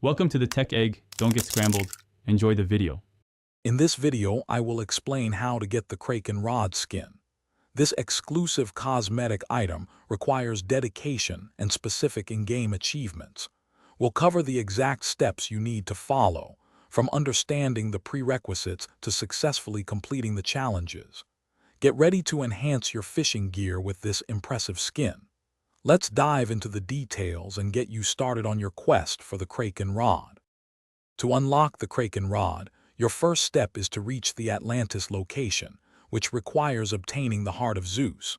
Welcome to the Tech Egg. Don't get scrambled. Enjoy the video. In this video, I will explain how to get the Kraken rod skin. This exclusive cosmetic item requires dedication and specific in-game achievements. We'll cover the exact steps you need to follow, from understanding the prerequisites to successfully completing the challenges. Get ready to enhance your fishing gear with this impressive skin. Let's dive into the details and get you started on your quest for the Kraken rod. To unlock the Kraken rod, your first step is to reach the Atlantis location, which requires obtaining the Heart of Zeus.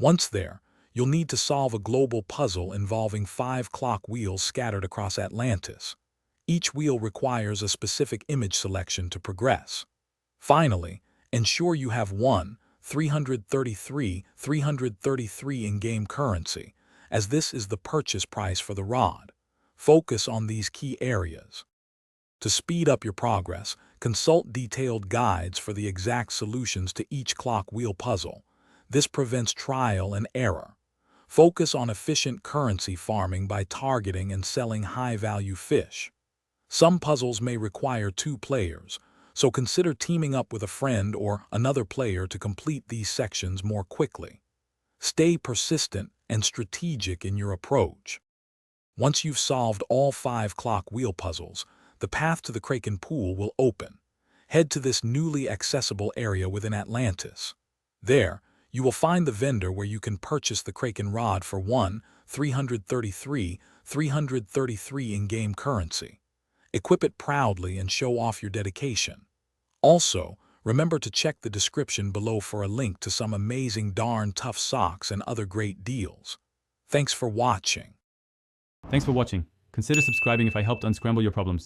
Once there, you'll need to solve a global puzzle involving 5 clock wheels scattered across Atlantis. Each wheel requires a specific image selection to progress. Finally, ensure you have 333 in-game currency, as this is the purchase price for the rod. Focus on these key areas. To speed up your progress, consult detailed guides for the exact solutions to each clock wheel puzzle. This prevents trial and error. Focus on efficient currency farming by targeting and selling high-value fish. Some puzzles may require 2 players, so consider teaming up with a friend or another player to complete these sections more quickly. Stay persistent and strategic in your approach. Once you've solved all 5 clock wheel puzzles, the path to the Kraken pool will open. Head to this newly accessible area within Atlantis. There, you will find the vendor where you can purchase the Kraken rod for 333 in-game currency. Equip it proudly and show off your dedication. Also, remember to check the description below for a link to some amazing darn tough socks and other great deals. Thanks for watching. Thanks for watching. Consider subscribing if I helped unscramble your problems.